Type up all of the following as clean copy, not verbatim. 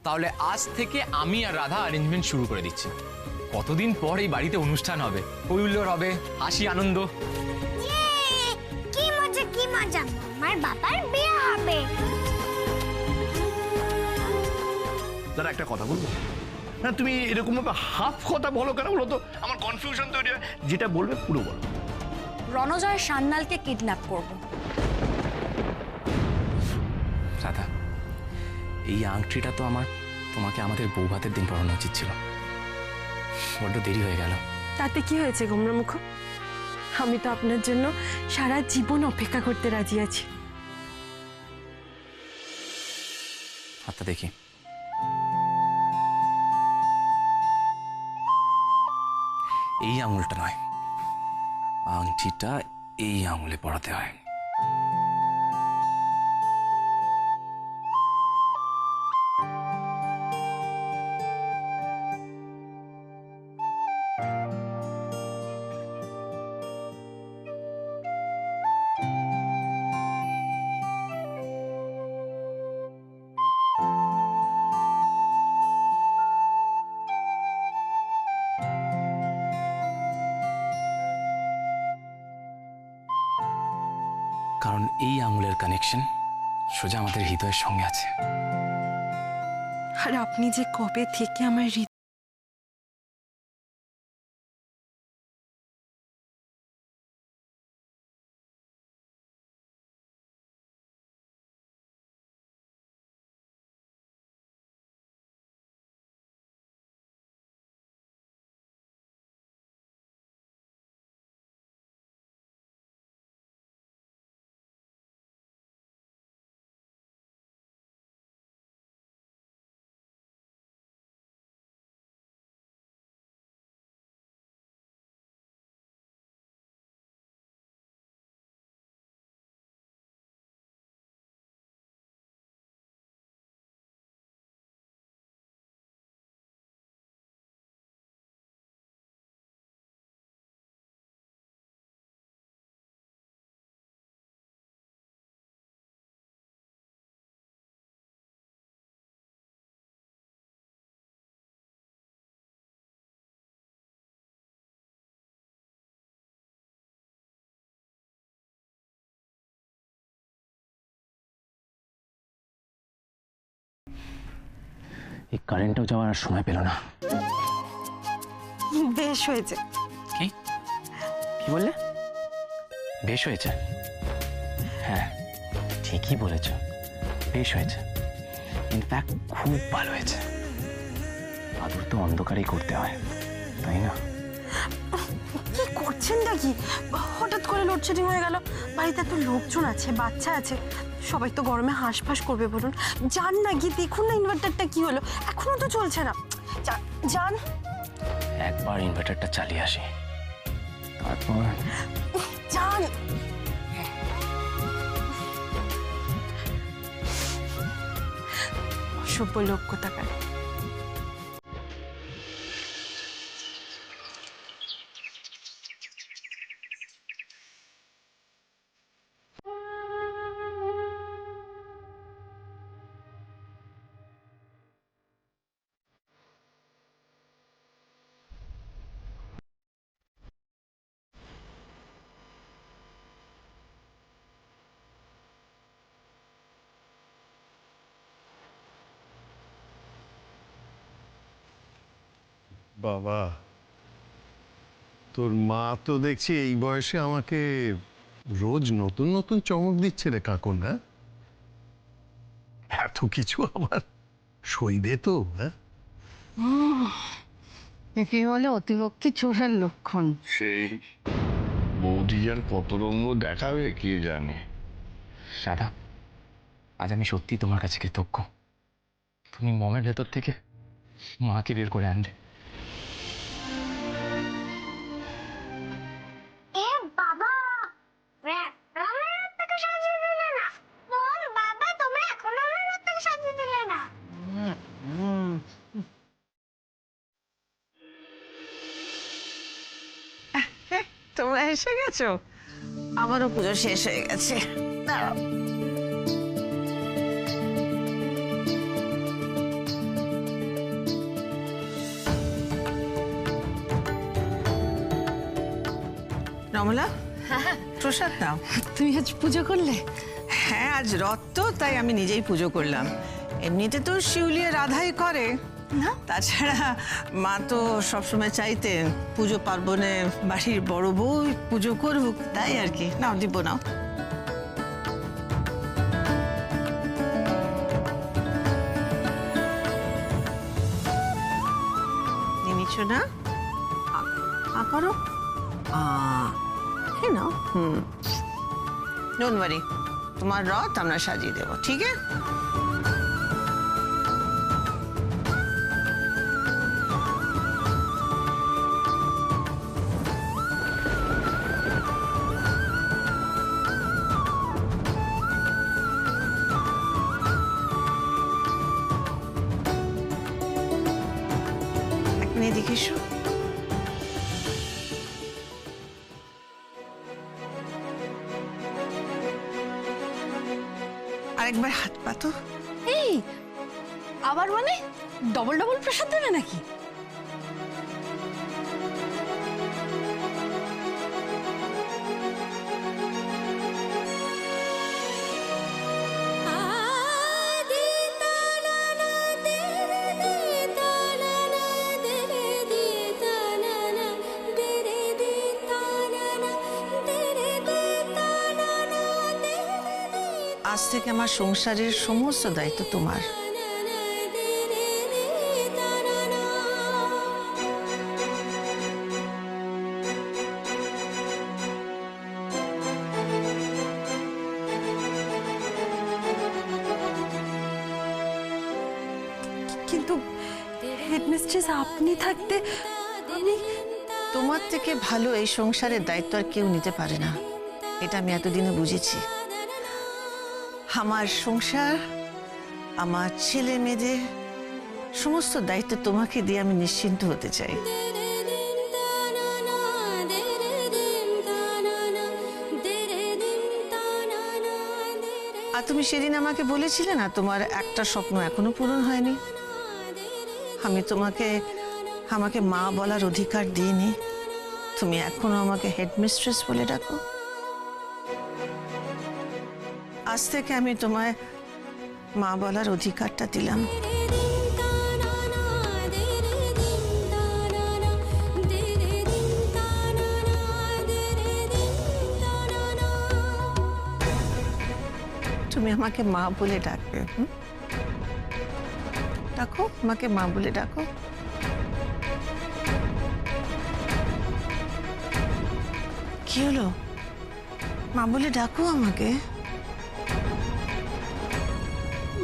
তাহলে আজ থেকে আমি আর রাধা অ্যারেঞ্জমেন্ট শুরু করে দিচ্ছি। কতদিন পর এই বাড়িতে অনুষ্ঠান হবে, কৈল্যর হবে, হাসি আনন্দ। কি মজা কি মজা, আমার বাবার বিয়ে হবে। দাদা একটা কথা বলবো না, তুমি এরকম ভাবে হাফ কথা বলো কেন বলো তো? আমার কনফিউশন তৈরি হয়। যেটা বলবে পুরো বলো। রণজয় সান্যালকে কিডন্যাপ করব। রাধা, এই আংটিটা তো তোমাকে আমাদের বৌভাতের দিন পরানো উচিত ছিল, বড্ড দেরি হয়ে গেল। তাতে কি হয়েছে গোমরামুখ? আমি তো আপনার জন্য সারা জীবন অপেক্ষা করতে রাজি আছি। হাতটা দেখি। এই আঙুলটা নয়, আংটিটা এই আঙুলে পরাতে হয়। কারণ এই আঙুলের কানেকশন সোজা আমাদের হৃদয়ের সঙ্গে আছে। আর আপনি যে কবে থেকে আমার এই কারেন্টও যাওয়ার আর সময় পেল না। বেশ হয়েছে। কি কি বললে? বেশ হয়েছে? হ্যাঁ ঠিকই বলেছ, বেশ হয়েছে। ইনফ্যাক্ট খুব ভালো হয়েছে। আদর তো অন্ধকারেই করতে হয়, তাই না? কি করছেন নাকি? হঠাৎ করে লোডশেডিং হয়ে গেল। বাড়িতে এত লোকজন আছে, বাচ্চা আছে, সবাই তো গরমে হাঁসফাঁস করবে। বলুন যান না, গিয়ে দেখুন না ইনভার্টারটা কি হলো, এখনো তো চলছে না। যান একবার ইনভার্টারটা চালিয়ে আসি, তারপর যান। অসভ্য লোক কোথাকার। বাবা, তোর মা তো দেখছি এই বয়সে আমাকে রোজ নতুন নতুন চমক দিচ্ছে রে কাকু। না এত কিছু আবার সইবে তো? হ্যাঁ, একে বলে অতিভক্তি চোরের লক্ষণ। সেই বৌদি আর কত রঙ্গ দেখাবে কে জানে। রাধা, আজ আমি সত্যি তোমার কাছে কৃতজ্ঞ। তুমি মমের ভেতর থেকে মাকে বের করে আনলে। বাবা আমার রাতটাকে সাজিয়ে দিলে না। বল বাবা, তোমরা এখনো আমার রাতটাকে সাজিয়ে দিলে না। তোমরা এসে গেছো? আমারও পুজো শেষ হয়ে গেছে। দাঁড়াও। রমলা প্রসাদ নাও। তুমি আজ পুজো করলে? হ্যাঁ, আজ রথ তো, তাই আমি নিজেই পুজো করলাম। এমনিতে তো শিউলি আর রাধাই করে না। তাছাড়া মা তো সবসময় চাইতেন পুজো পার্বণে বাড়ির বড় বউ পুজো করুক, তাই আর কি। নাও দিব, নাও। নিচ্ছ না? করো নাও। ডোন্ট ওয়ারি, তোমার রথ আমরা সাজিয়ে দেবো, ঠিক আছে? এদিকে এসো। আরেকবার হাত পাতো। এই আবার মানে ডবল ডবল প্রসাদ দেবে নাকি? আজ থেকে আমার সংসারের সমস্ত দায়িত্ব তোমার। কিন্তু হেডমিস্ট্রেস আপনি থাকতে আমি তোমার থেকে ভালো এই সংসারের দায়িত্ব আর কেউ নিতে পারে না, এটা আমি এতদিনে বুঝেছি। আমার সংসার, আমার ছেলে মেয়েদের সমস্ত দায়িত্ব তোমাকে দিয়ে আমি নিশ্চিন্ত হতে চাই। আর তুমি সেদিন আমাকে বলেছিলে না তোমার একটা স্বপ্ন এখনো পূরণ হয়নি। আমি আমাকে মা বলার অধিকার দিইনি, তুমি এখনো আমাকে হেডমিস্ট্রেস বলে ডাকো। আজ থেকে আমি তোমায় মা বলার অধিকারটা দিলাম। তুমি আমাকে মা বলে ডাকবে। ডাকো, আমাকে মা বলে ডাকো। কি হলো? মা বলে ডাকো আমাকে।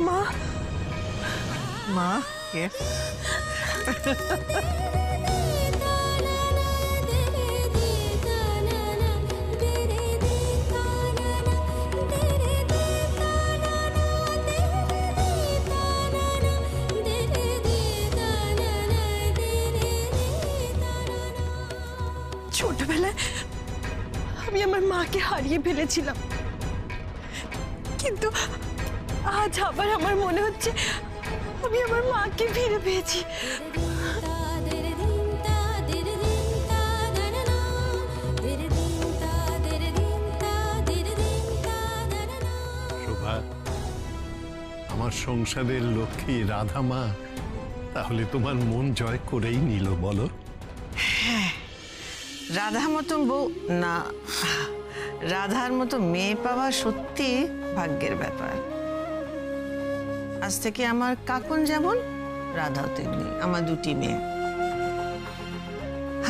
মা মা কে? ছোটবেলায় আমি আমার মাকে হারিয়ে ফেলেছিলাম, কিন্তু আজ আবার আমার মনে হচ্ছে আমি আমার মাকে ফিরে পেয়েছি। শোভা, আমার সংসারের লক্ষ্মী রাধা মা তাহলে তোমার মন জয় করেই নিল, বলো? রাধার মতন বউ না, রাধার মতো মেয়ে পাওয়া সত্যি ভাগ্যের ব্যাপার। আজ থেকে আমার কাকন যেমন, রাধাও তেমনি, আমার দুটি মেয়ে।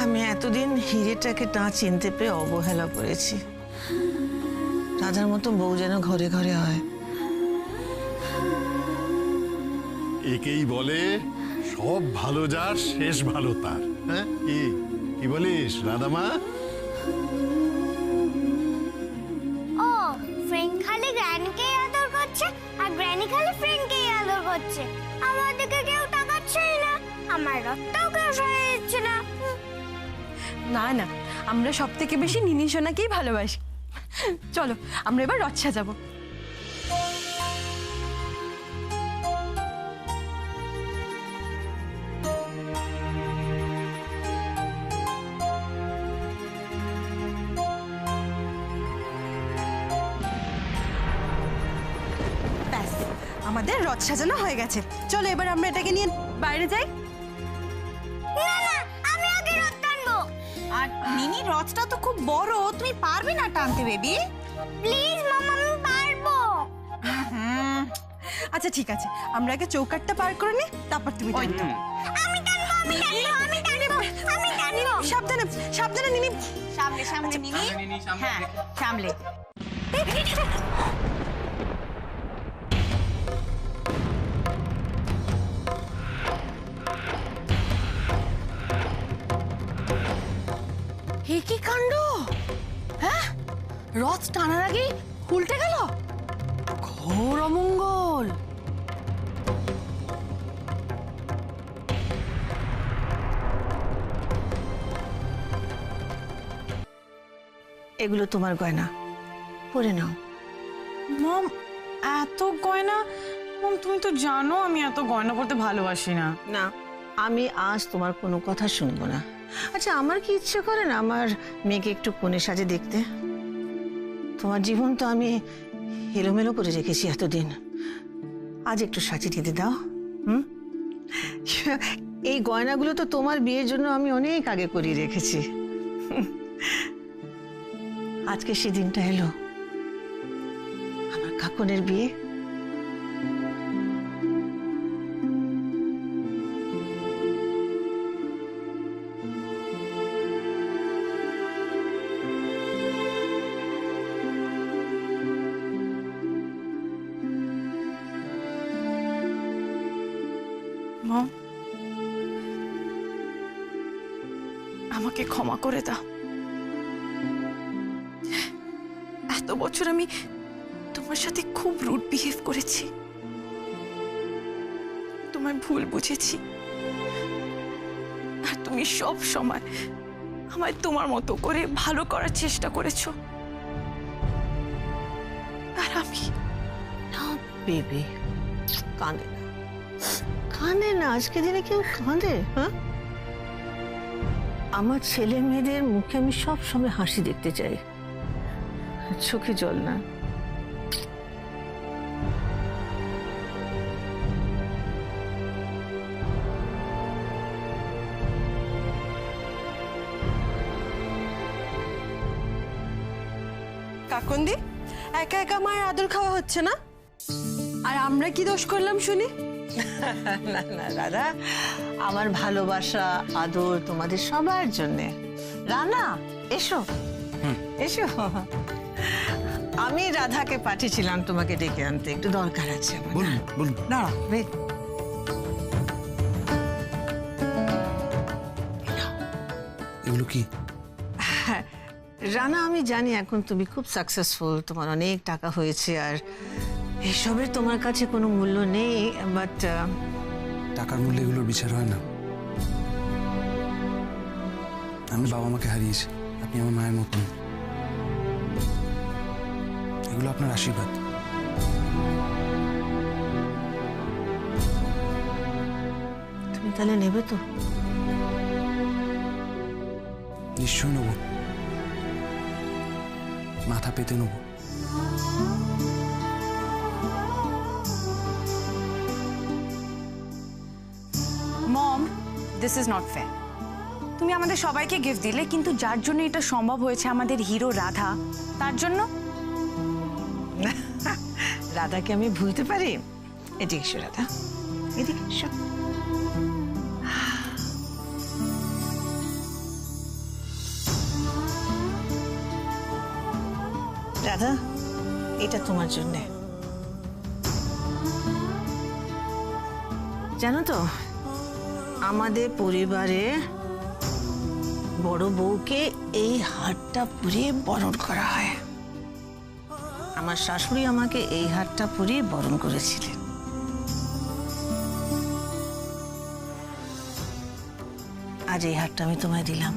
আমি এতদিন হিরেটাকে না চিনতে পেয়ে অবহেলা করেছি। রাধার মতো বউ যেন ঘরে ঘরে হয়। একেই বলে সব ভালো যার শেষ ভালো তার। হ্যাঁ, কি বলিস রাধামা? ও ফ্রেন্ড খালি গ্র্যানিকে আদর করছে আর গ্র্যানি খালি ফ্রেন্ডকে আদর করছে, আমার দিকে কেউ তাকাচ্ছেই না, আমার রথটাও কেউ সরিয়ে দিচ্ছে না। না না, আমরা সব থেকে বেশি নিনি সোনাকেই ভালোবাসি। চলো আমরা এবার রথ সাজাবো। আমাদের রথ সাজানো হয়ে গেছে, চলো এবার আমরা এটাকে নিয়ে বাইরে যাই। না না, আমি আগে রথ টানবো। আর মিনি রথটা তো খুব বড়, তুমি পারবে না টানতে বেবি। প্লিজ মামা, আমি পারবো। আচ্ছা ঠিক আছে, আমরা আগে চৌকাঠটা পার করে নিই, তারপর তুমি টানবে। আমি টানবো, আমি টানবো, আমি টানবো, আমি টানবো। সাবধানে সাবধানে নিনি। সামলে সামলে মিনি, হ্যাঁ সামলে। হে কি কাণ্ড! হ্যাঁ, রথ টানার আগেই উল্টে গেল। ঘোর অমঙ্গল। এগুলো তোমার গয়না, পরে নাও। মম, এত গয়না? মম, তুমি তো জানো আমি এত গয়না পরতে ভালোবাসি না। না, আমি আজ তোমার কোনো কথা শুনবো না। আচ্ছা, আমার কি ইচ্ছে করে না আমার মেয়েকে একটু কোণে সাজে দেখতে? তোমার জীবন তো আমি এলোমেলো করে রেখেছি এতদিন, আজ একটু সাজিয়ে দিতে দাও। এই গয়নাগুলো তো তোমার বিয়ের জন্য আমি অনেক আগে করিয়ে রেখেছি। আজকে সেই দিনটা এলো, আমার কাকনের বিয়ে। মম, আমাকে ক্ষমা করে দাও। এত বছর আমি তোমার সাথে খুব রুড বিহেভ করেছি, তোমায় ভুল বুঝেছি, আর তুমি সব সময় আমায় তোমার মতো করে ভালো করার চেষ্টা করেছো। আর আমি বেবি, কাঁদে না, কাঁদে না। আজকে দিনে কেউ কাঁদে? হ্যাঁ, আমার ছেলে মেয়েদের মুখে আমি সব সময় হাসি দেখতে চাই, চোখে জল না। কাকন্দি, একা একা মায়ের আদর খাওয়া হচ্ছে না? আর আমরা কি দোষ করলাম শুনি? না না দাদা, আমার ভালোবাসা আদর তোমাদের সবার জন্যে। রানা, এসো এসো। আমি রাধাকে পাঠিয়েছিলাম তোমাকে ডেকে আনতে, একটু দরকার আছে আমার। বলুন বলুন। না এগুলো কি? রানা, আমি জানি এখন তুমি খুব সাকসেসফুল, তোমার অনেক টাকা হয়েছে, আর এসবের তোমার কাছে কোনো মূল্য নেই, বাট টাকার মূল্যে এগুলোর বিচার হয় না। আমি বাবা মাকে হারিয়েছি, আপনি আমার মায়ের মতন। এগুলো আপনার আশীর্বাদ। তুমি তাহলে নেবে তো? নিশ্চয় নেব, মাথা পেতে নেব। মম, দিস ইজ নট ফেয়ার। তুমি আমাদের সবাইকে গিফট দিলে, কিন্তু যার জন্য এটা সম্ভব হয়েছে, আমাদের হিরো রাধা, তার জন্য রাধাকে আমি ভুলতে পারি? এদিকে এসো রাধা, এদিকে এসো। রাধা, এটা তোমার জন্যে। জানো তো, আমাদের পরিবারে বড় বউকে এই হারটা পরিয়ে বরণ করা হয়। আমার শাশুড়ি আমাকে এই হারটা পরিয়ে বরণ করেছিলেন। আজ এই হারটা আমি তোমায় দিলাম।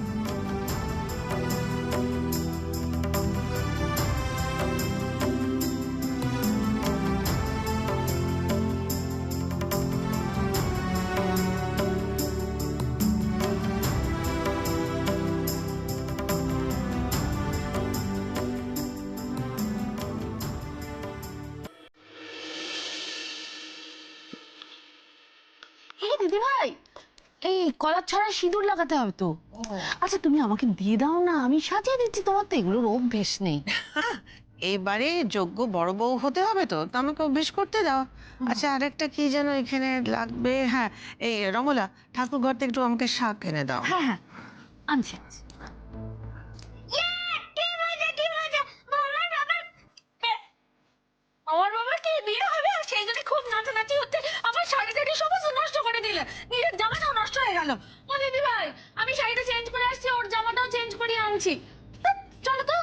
দিদি ভাই, এই কলার ছড়ায় সিঁদুর লাগাতে হবে তো। আচ্ছা তুমি আমাকে দিয়ে দাও না, আমি সাজিয়ে দিচ্ছি, তোমার তো এগুলোর অভ্যেস নেই। এইবারে যোগ্য বড় বউ হতে হবে তো, তো আমাকে অভ্যেস করতে দাও। আচ্ছা আরেকটা কি যেন এখানে লাগবে, হ্যাঁ এই রমলা, ঠাকুর ঘর থেকে একটু আমাকে শাক এনে দাও। হ্যাঁ হ্যাঁ, আনছি আনছি। আমার বাবা কি বিয়ে হবে আর সেই জন্য খুব নাচানাচি হচ্ছে, আমার শাড়ি টাড়ি সমস্ত নষ্ট করে দিলে, নিজের জামাটাও নষ্ট হয়ে গেল। ও দিদি ভাই, আমি শাড়িটা চেঞ্জ করে আসছি, ওর জামাটাও চেঞ্জ করে আনছি। চলো তো।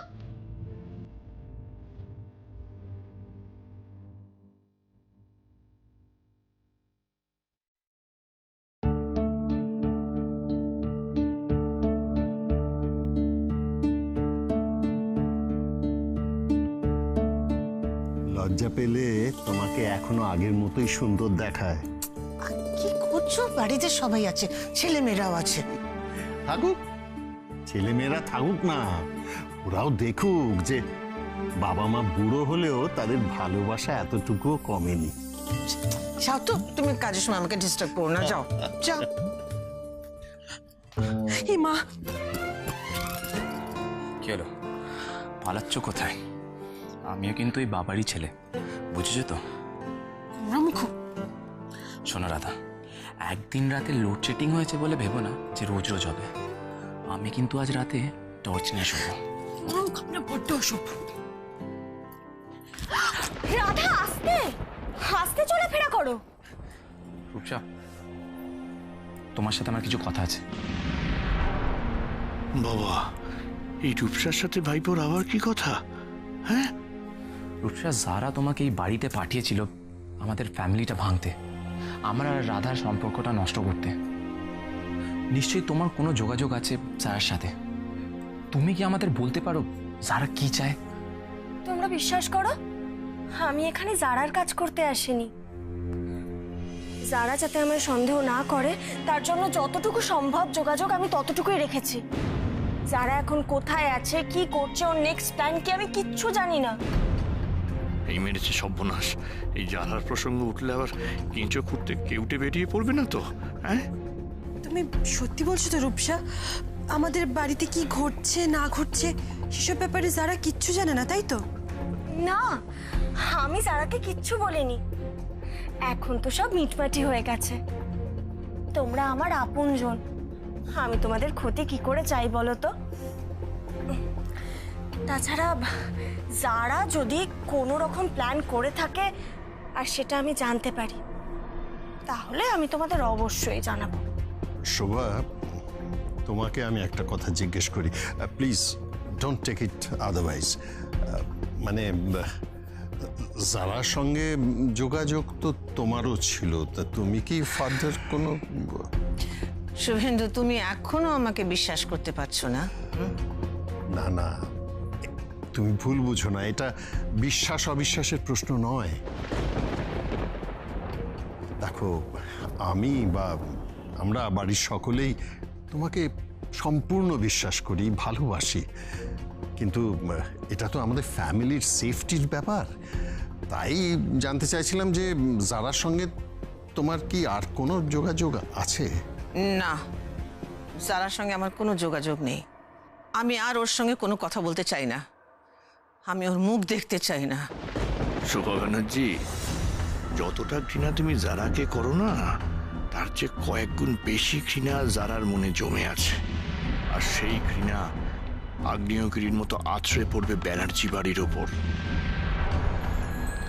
লজ্জা পেলে তোমাকে এখনো আগের মতোই সুন্দর দেখায়। কি করছো? বাড়িতে সবাই আছে, ছেলে মেয়েরাও আছে। থাকুক, ছেলেমেয়েরা থাকুক না, ওরাও দেখুক যে বাবা মা বুড়ো হলেও তাদের ভালোবাসা এতটুকুও কমেনি। যাও তো, তুমি কাজের সময় আমাকে ডিস্টার্ব করো না, যাও যাও। এই মা, কি হলো, পালাচ্ছ কোথায়? আমিও কিন্তু এই বাবারই ছেলে, বুঝেছো তো? রামুখু, শোনো রাধা, একদিন রাতে লোডশেডিং হয়েছে বলে ভেবো না যে রোজ রোজ হবে। আমি কিন্তু আজ রাতে টর্চ নিয়ে শোবো। বড্ড অসুখ। রাধা, আস্তে আস্তে চলাফেরা করো। রূপসা, তোমার সাথে আমার কিছু কথা আছে। বাবা, এই রূপসার সাথে ভাইপোর আবার কি কথা? হ্যাঁ রূপসা, যারা তোমাকে এই বাড়িতে পাঠিয়েছিল আমাদের ফ্যামিলিটা ভাঙতে, আমার আর রাধার সম্পর্কটা নষ্ট করতে, নিশ্চয়ই তোমার কোনো যোগাযোগ আছে যারার সাথে। তুমি কি আমাদের বলতে পারো যারা কি চায়? তোমরা বিশ্বাস করো, আমি এখানে জারার কাজ করতে আসিনি। যারা যাতে আমার সন্দেহ না করে তার জন্য যতটুকু সম্ভব যোগাযোগ আমি ততটুকুই রেখেছি। যারা এখন কোথায় আছে, কি করছে, ওর নেক্সট প্ল্যান কি, আমি কিচ্ছু জানি না। এই মেরেছে সর্বনাশ। এই জানার প্রসঙ্গ উঠলে আবার কেঁচো খুঁড়তে কেউটে বেরিয়ে পড়বে না তো? হ্যাঁ, তুমি সত্যি বলছো তো রূপসা? আমাদের বাড়িতে কি ঘটছে না ঘটছে সেসব ব্যাপারে যারা কিচ্ছু জানে না, তাই তো? না, আমি যারাকে কিচ্ছু বলিনি। এখন তো সব মিটমাটি হয়ে গেছে। তোমরা আমার আপনজন, আমি তোমাদের ক্ষতি কি করে চাই বলো তো? তাছাড়া যারা যদি কোনো রকম প্ল্যান করে থাকে আর সেটা আমি জানতে পারি, তাহলে আমি তোমাদের অবশ্যই জানাবো। শোভা, তোমাকে আমি একটা কথা জিজ্ঞেস করি, please don't take it otherwise. মানে যারার সঙ্গে যোগাযোগ তো তোমারও ছিল, তা তুমি কি ফার্দার কোনো? শুভেন্দু, তুমি এখনো আমাকে বিশ্বাস করতে পারছো না? না না, তুমি ভুল বুঝো না, এটা বিশ্বাস অবিশ্বাসের প্রশ্ন নয়। দেখো, আমি বা আমরা বাড়ির সকলেই তোমাকে সম্পূর্ণ বিশ্বাস করি, ভালোবাসি, কিন্তু এটা তো আমাদের ফ্যামিলির সেফটির ব্যাপার। তাই জানতে চাইছিলাম যে যারার সঙ্গে তোমার কি আর কোনো যোগাযোগ আছে? না, যারার সঙ্গে আমার কোনো যোগাযোগ নেই। আমি আর ওর সঙ্গে কোনো কথা বলতে চাই না, আমি ওর মুখ দেখতে চাই না। শোভা ব্যানার্জি, যতটা ঘৃণা তুমি জারাকে করো না, তার চেয়ে কয়েক গুণ বেশি ঘৃণা জারার মনে জমে আছে। আর সেই ঘৃণা আগ্নেয়গিরির মতো আছড়ে পড়বে ব্যানার্জি বাড়ির ওপর,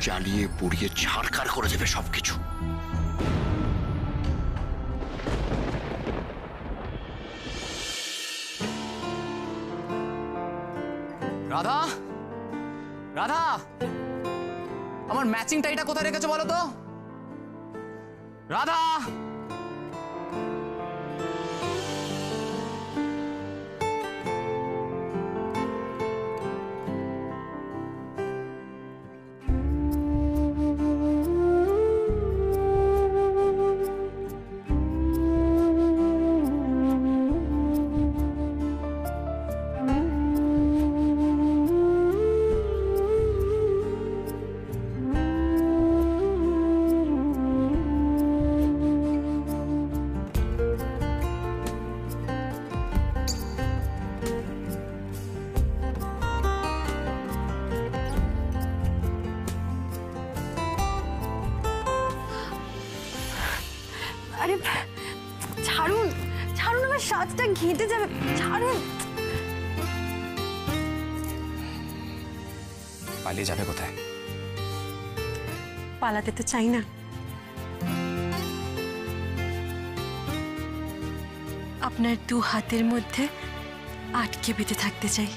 জ্বালিয়ে পুড়িয়ে ছারখার করে দেবে সবকিছু। রাধা, রাধা, আমার ম্যাচিং টাইটা কোথায় রেখেছো বলো তো? রাধা, আরে ছাড়ুন ছাড়ুন, আমার সাজটা ঘেঁটে যাবে, ছাড়ুন। পালিয়ে যাবে কোথায়? পালাতে তো চাই না, আপনার দু হাতের মধ্যে আটকে বেঁধে থাকতে চাই।